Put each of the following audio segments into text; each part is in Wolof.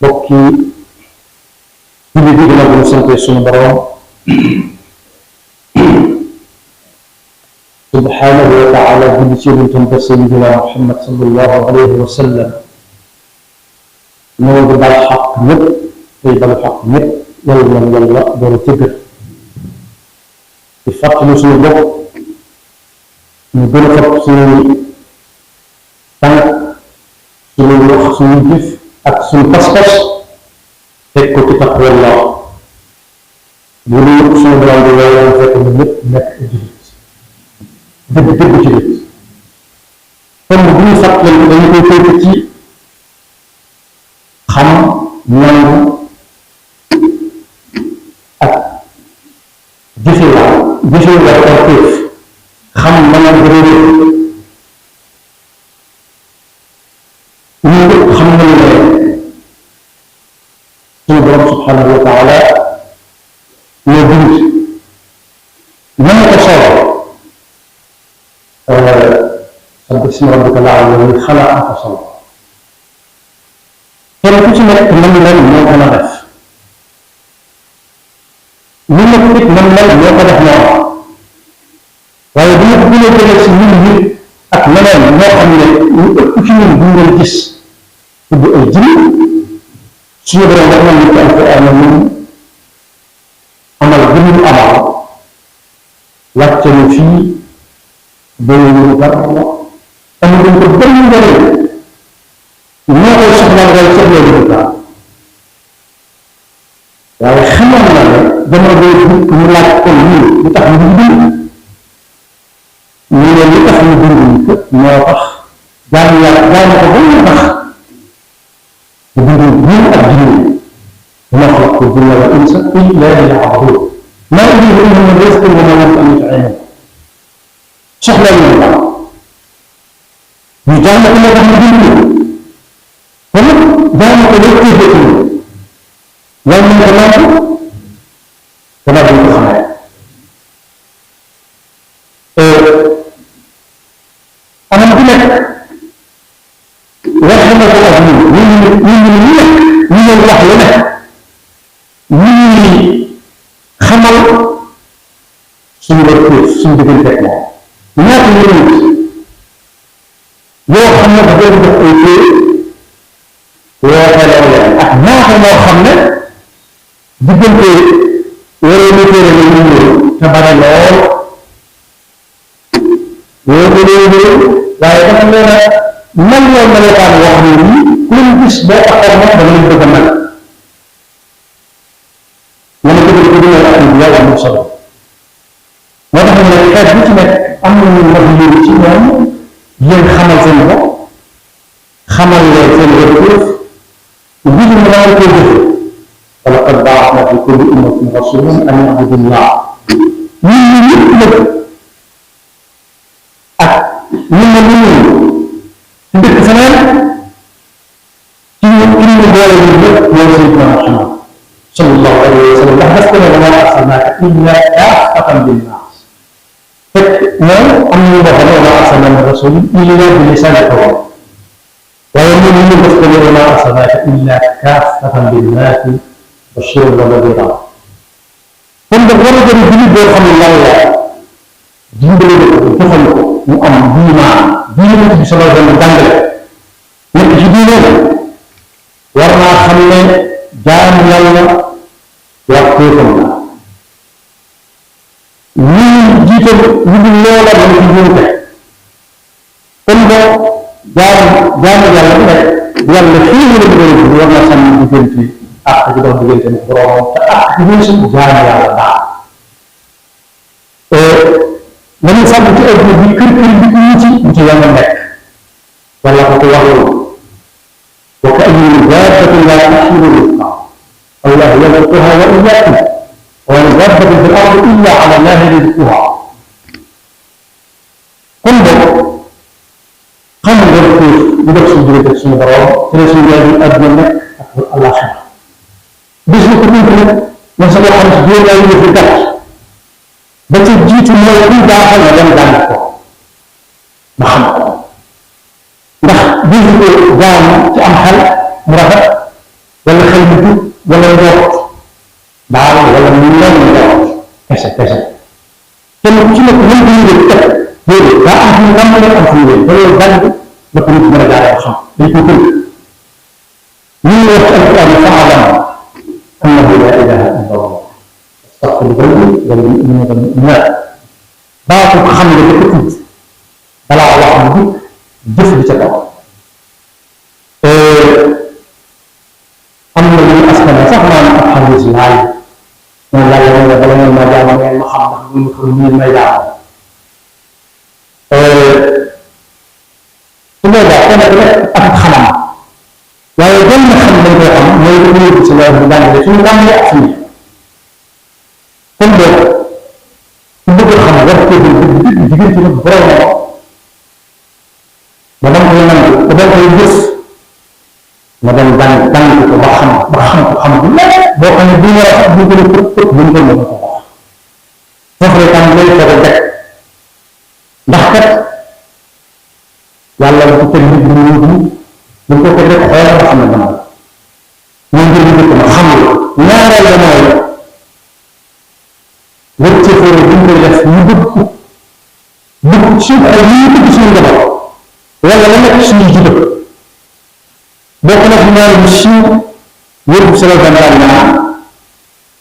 mbokk yi julli bi gën a bu sante suñu borom subhanahu wa taala julli ci yonentam ba sayyidina Muhammad sallallahu alayhi wa sallam ñoo ngi bal xaq ñëpp tey bal xaq ñëpp yàlla na yàlla doon tëggal di fàttali suñu bopp ñu gën a fab suñu tànk suñu wax suñu jëf ak suñu pas-pas teg ko ci taqwallah bu ñu yëpp suñu borom bi loolu fekk ñu ñëpp nekk jullit dëgg jullit kon bu ñu fàttali dañu koy tënk ci xam nangu ak jëfe la warteef xam mën a réer ñu ñëpp xam nañu ne suñu borom subhanahu wa taala ñoo bind mën ko solo sabbi ismi rabbika al-a'la xalaqa fa sawwa kenn ku ci nekk mën leen moo gën a def lu nekk nit mën leen moo ko def noonu waaye bu ñu ko gën a jëlee si ñun nit ak leneen moo xam ne ñu ëpp ci ñun bu ngeen gis tudd ay jinn suñu borom wax nañ ci alquran ñun amal bi ñu amal wàcce ñu fii béy ñu dara amul dañ ko benn njëriñ ñoo koy soxla ngay soxla ñu ko waaye xamoon na ne jamono boobu ñu laaj ko ñu lu tax ñu dund ñu ne li tax ñu dund ñu moo tax jaamu yàlla jaamu ko ba ñu tax ñu dund ñun ak jinne وما خلقت الجن والانس الا ليعبدون ما اريد منهم من رزق وما اريد ان يطعمون soxla ñu la ñu jaamu ko moo tax ñu dund kon jaamu ko lépp koy jëkk ñu ko nangu dana duñ ko xamee anam bu nekk wax na ko ak ñun ñu nekk ñu leen wax lu nekk ñu xamal suñu rëkk suñu diggante ak moom ñaata yonent yoo xam ne dafa doon def ay téere wooteeloo leen ak ñaata moo xam ne diggante waree ñu téere la ñu ñëw te bare lool woote leen waaye dafa leen a man ñoo melokaan wax ne nii ku leen gis boo taxaw moom dama leen bëgg a mel la ma bëgg ko dina ak yàlla mu solo moo tax ne xeet bu ci nekk am nañu wax yéen ci ñoom yéen xamal seen bopp xamal leen seen rëkk mbir mi naan koy jëfe wala qad ba'athna fi kulli ummatin rasulan an ya'budu llah ñun ñu ñëpp nag ak ñun ne ñu ci dëkk feneen ci ñu boole ñu ñëpp mooy Sayyidina Muhammad sallallahu alayhi wa sallam ndax daf ko ne wa maa arsalnaaka illaa kaafatan linnaas fekk moom am nañu wax ne wa maa arsalnaa min rasuulin illaa bi lisaani qawmihi waaye ñun ñu def ko ne wa maa arsalnaaka illaa kaafatan linnaasi bashiiran wa nadiiran kon daf war a jëri jullit boo xam ne lan la dimbale ko joxal ko mu am diine bi sallallahu alayhi wa sallam jàngale nekk ci diine war naa xam ne jaamu yàlla wax téefam la ñii jiital ñu dul loola la ci juumte kon boo jaamu yàlla bi rek yàlla fii ñu la bëgg war na xam diggante ak di dox diggante ni borom te ak di ñu suñu jaamu yàlla daal nañu sàmm ci ay bi kër bi ci yàlla nekk wala ko ko waxul wa ka ayyin dabbatin la tahmilu rizqa Allah yarzuquha wa iyyakum wa ma min dabbatin fil ardi illa ala Allahi rizquha kon boobu xam nga ko ñu def suñu diggante suñu borom te suñu jaay àdduna nekk ak àllaxira bis ñu ko dund nag man sama xam ci juróom ñaari yëf yu gàtt ba ci jiitu mooy kuy jaaxal na dem jàng ko ba xam ko ndax bisu ko jaam ci am xel mu rafet wala dëgg wala njort daal wala mu mel njort kese kenn ku ci nekk mën nga yëg teg déedéet daa am fu mu tàmbalee am fu mu yëg ba loolu jàng la ko nit mën a jaaree xam dañ ko tënk ñu ngi wax ci alquran fa'lam annahu la ilaha illa allah astaghfir rabbi wal mu'minina wal mu'minat baatu xam nga dafa tudd balaa wax mu jëf bi ca kaw am na ñu askan sax naan ab xarit laay moom laaj la nga bala ngeen ma jaam ngeen ma xam ndax ñu xam ñu may jaam su boobaa kenn ku nekk ak xanam waaye gën na xam dañ koy xam mooy lu ñu ci loolu bu jàngale suñu jàngale ak suñu kon boog ku bëgg xam war ko diggante nag borom ba dama koy nangu ba dama koy gis nga dem jàng ko ba xam ko xam bu nekk boo xam ne bu ñu war a bu gën a tëb bu ñu ko mën ko wax foofu la tam lay soog a teg ndax kat yàlla bu teg nit bu ñu ko teg rek xool nga xam ne dama la ñu ngir ñu ko xam la ñaareel ba mooy wër ci fóore bu ñu koy def ñu bëgg suñu ay ñu bëgg suñu njaboot wala la nekk suñu jubal bokk na fi ñaar bu siiw yóbbu sala gantaan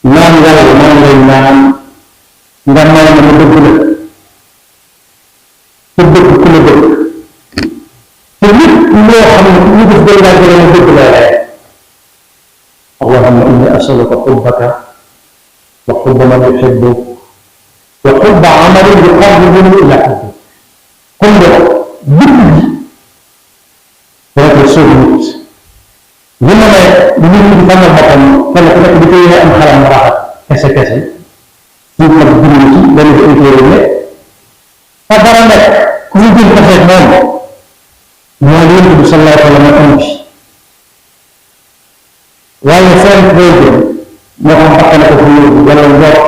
naan yàlla maa ngi lay naan nga may ma dëgg la te dëgg ku la dëgg te lépp loo xam ne ñu def day laaj la dëgg la rek allahumma inni asaluka xubbaka wa xubba man yuhibbuk wa xubba amalin yuqarribuni ila xubbik kon boog dëgg bi dana koy sóob nit li ma ne nit ñi di tànnal boppam kenn ku nekk di koy am xalam mu rafet kese ñu ko bind ci benn bi intérêt ne fa dara nekk ku fi bind defee moom moo yonent bi sallallahu alayhi wa sallam am bi waaye seen koy jëm moo xam bakkan ko fi yóbbu wala njort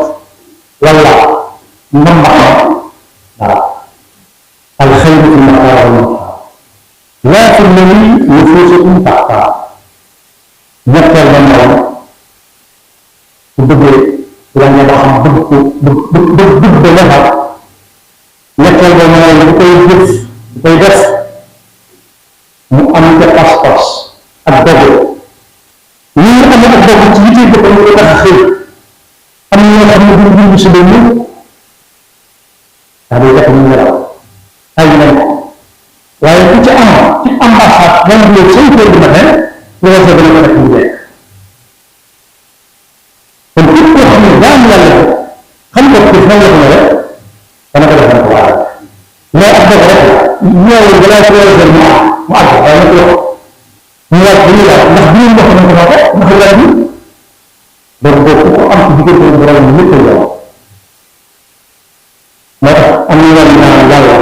wala mbambaxam waaw alxayru fi maqaar wal maqaar laa fi ladi nufuusukum taxtaar ñetteel ba moom bu bëggee la nga xam bëgg ko bëgg ba defar ñetteel ba mooy bu koy jëf bu koy def mu am ca pas-pas ak dogu ñi nga am ak dogu ci yitte boppam ñu ko tax a xëy am na ñoo xam ne duñ dund si ba ñu daa day def ñu nelaw ay nañ ko waaye ku ci am ci ambassade même bu leen 5 heures du matin lu war a gën a def mu jeex kon képp koo xam ne jaam yàlla ko xam nga ko nan la ko rek dana ko defal ko waaye mais ak doog rek ñëwul balaa ko war a jël mu àgg waaye nag yow ñu laaj bu ñu laaj ndax bu ñu mbokk nañ ko waxee ndax laaj bi donc boobu ko am ci diggante borom ñëpp a yow moo tax am na yoon naan yàlla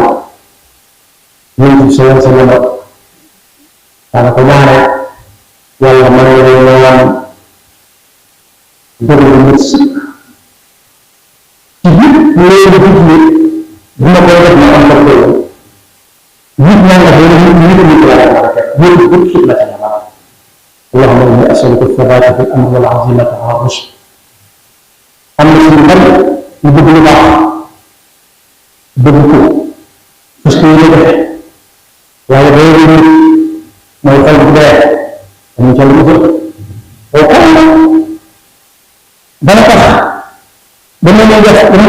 ñun ci sa yàlla daana ko ñaane yàlla man la ñaan dëgg bu nit sëkk ci yëpp loolu digle bu ma koy def ma am ko koy nit ñaa nga xam ne nit la la loolu bu sëkk la ca ñaanal allahumma inni as'aluka thabata fil amri wal azimata ala rushd am na suñu bari ñu bëgg lu baax bëgg ko parce que ñu defee waaye day nit mooy xol bu dee dañu ca lu mu au contraire dana tax dana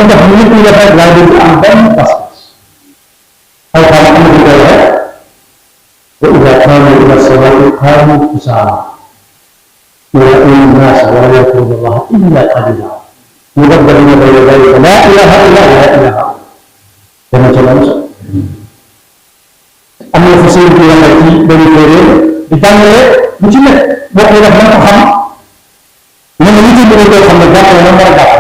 def nit ñi def rek waaye du am benn pas-pas aw xam am na koy rek wa ida qaamu ila salaati qaamu kusaala yuraa'uuna an-naasa wa laa yadkuruuna allaha illa qaliila mudabbarina bayna daalika laa ilaaha illaa huwa laa ilaaha dana ca loolu am na fa seen kii waxee ci benn téere di jàngale bu ci nekk boo koy def na ko xam ne na nit ñi koy xam ne jàppale na war a jàpp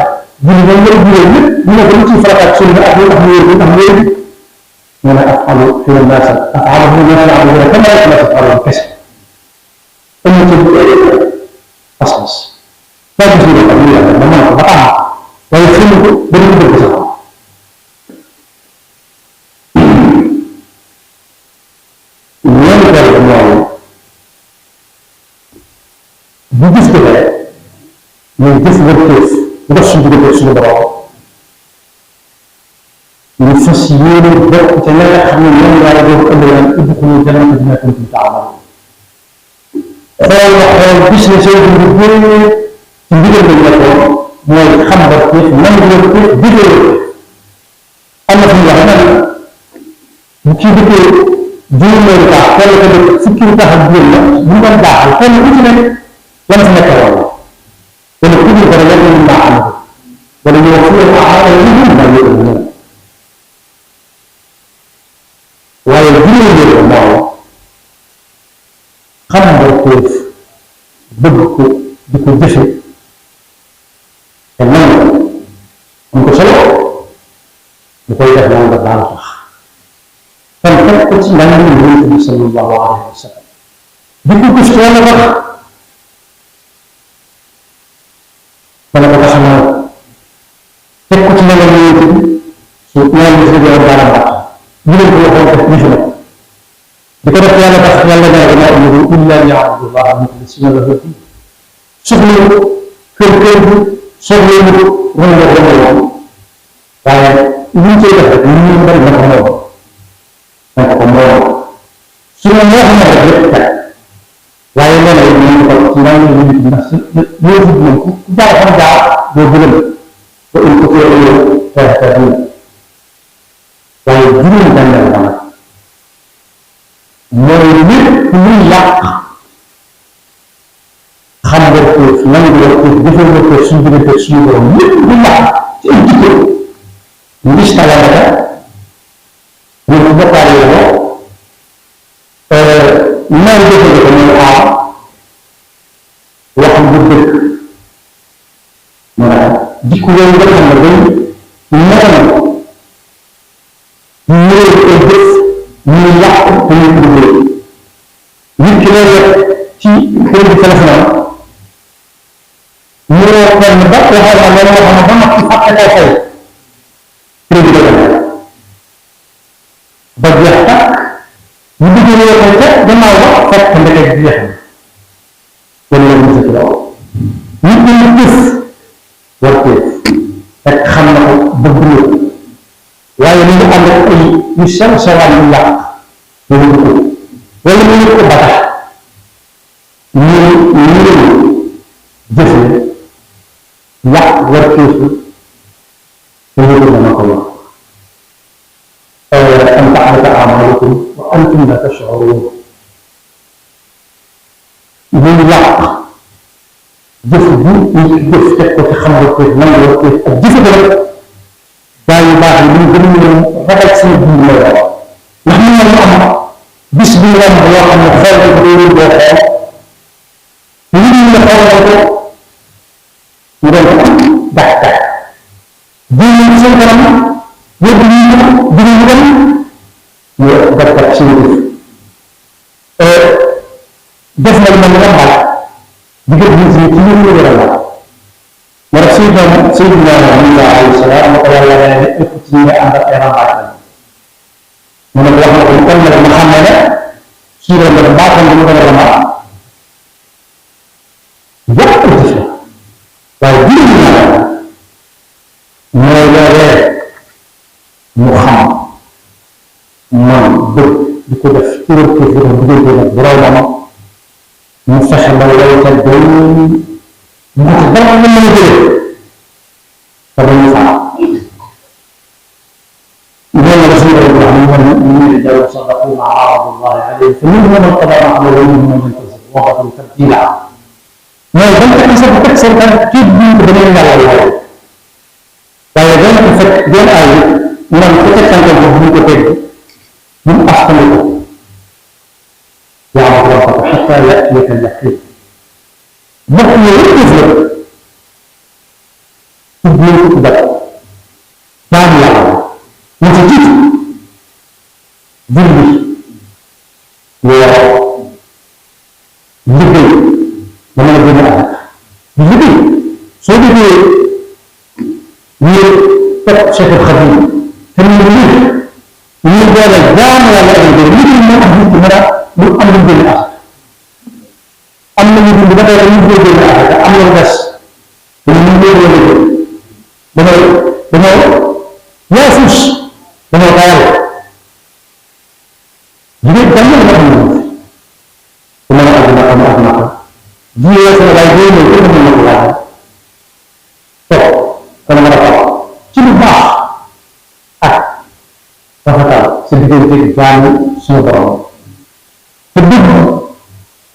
julli ba ngeen juróom lépp ñu ne ko lu ciy farataat sunna ak lu tax mu wér tax mu wér ñu ne afalu fi naasa afalu fi naasa am na kama rek la tafalu kese am na ci pas-pas ba gis ñu ko ñu yàlla ba mën ko ba tax waaye xëy ko ba ñu ko bëgg sax ñoom mooy bu gis ko rek muy gis wërteef bu dox suñu diggante suñu borom ñu fas yéene bokk te la nga xam ne ñoom yàlla boobu ëllëgaan udxulu jannata bimaa kuntum ta'maluun xool na xool gis na seen dund bëri ci ndigal lañ nekkoon mooy xam wërteef nangu wërteef digle wërteef am na fu ñu wax nag bu kii dëkkee juróomeelu taax kenn ko dëkk fukki taax ak juróom la bu mu doon baaxal kenn ku ci nekk lan fa nekk woon wala ku ñu ko rek ñu baax am ko wala ñu wax fu leen aara yi ñu baax yëpp ñu waaye juróomeelu mooy xam nga ko bëgg ko di ko jëfe te nangu am ko solo bu koy def nan la daal tax kon fekk ko ci njàng mi Yonent bi sallallahu alayhi wa sallam di ko gis wala wax dana ko taxaw teg ko ci njàng mi Yonent bi su ñaan bi si doon daal baax ñu leen ko waxoon def ñu fi nekk di ko def yàlla tax yàlla nee na maa umiru illa liya'budullaha mukhlisina lahu din soxla kër kër bi soxla ñu wan nga ko moom waaye li ñu koy def rek ñu ñu bari na ko moom donc ko moom su ma moo xam ne rek lépp teg waaye nee na it ñu ko ci ndaw ñu nit ndax ñoo jub moom ku jaar xam jaar doo gëlëm ko il ko tee yow tahtadun waaye juróom benneel ba nag mooy lépp luy yàq xam nga ko nangu nga ko jëfee nga ko suñu diggante suñu borom lépp lu yàq ci ay jikko ngis talamata ñu ko bokkaale yoo nooy jëfee ko mooy aar wax bu dëkk maanaam jikko yooyu nga xam ne day noonu ñëwee ko jëf ñu yàq te ñu ko duggee nit ki lay def ci kër gi téléphone ñu woo kenn ba waxal na loolu moo xam ne ba mag ci fàtte koo fay crédit de ba jeex takk ñu duggee woo ko ca gannaaw ba fekk ndeke jeex na wala mu ci law nit ñi ñu gis war ko fekk xam na ko bëgg na waaye li ñu ànd ak ay yu sew sewaan yu yàq ñu ko wala ñu ko ba tax ñu jëfe yàq war kéesu te ñu ko dana ko wax an ta'bata a'malukum wa antum la tash'urun ñu yàq jëf bu ñu jëf teg ko ci xam war kéesu nan war kéesu ak jëfe ko rek gaa yu baax yi ñu gën ñu ragal seen biir lay wax ndax ñu ñu am bis bi ñu am yoo xam ne xool ko doo leen boo xool ñu ñu la xool ko ñu doon ko dax dax jéem seen kanam yóbbu ñu ko dina ñu dem ñu def ko ci ñu def na ma nga xal diggante nit ñi ci ñu ñu wara la wala Seydina Muhammad alayhi salaam moo ko yàlla ne ëpp ci ñi ànd ak ay rambaaj mu ne wax na ko kon nag ma xam ne suñu doon def baaxoon dañu gën a ramaat yëpp ko ci waaye biir ñu naan mooy loolee mu xam man bëgg di ko def ci wër kii dafa diggante nag boromam mu fexe ba wayta doy mu ko dara ñu mën a jëlee te dañu faa إنما رسول الله من صدقوا ما عرض الله عليه فمنهم من قضى نحبه ومنهم من انتصر وقتل تبديلا ما يبين تكسب تكسب تأكيد بني الله ويبين تفكر آية من تكسب تجهل كتير من أحسنه يا رب حتى يأتيك اليقين نحن يكذب تبين تبدأ ثاني يعلم وتجد ذنبي ولبي لما نبي لبي صدقي شيخ الخبير ثم يقول يقول الجامع ولا يقول يقول ما أهلت مرة من أمر بالله أما nañu dund ba tey dañuy góorgóorlu àgg am na lu des dañu mën dañoo yaafus dañoo tayal jigéen jàng la xam ne ku mën a àgg na xam àgg na ko jigéen Sénégal boo ñëw ko mën na ko laaj toog dana mën a toog ci lu baax ak rafetal sa diggante jaamu suñu borom te dugg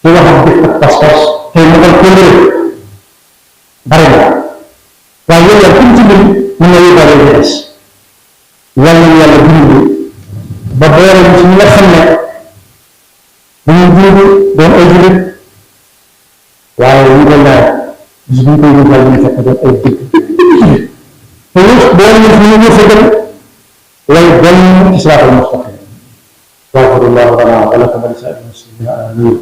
ci wax ak dëkk ak pas-pas tey mu koy kóllëre bari na waaye yow yaa ci biir mën na yóbbaale lu des yàlla na yàlla dimbali ba boole ci ñi nga xam ne dañuy dund doon ay jullit waaye ñu koy laaj bis bu ñu koy yóbbaale ñu fekk doon ay dëgg te yëpp boole ñu fi ñu wërsëgal way benn ci siraatal mustaqim. Allahu lana wa lakum wa li saa'iril muslimina amiin.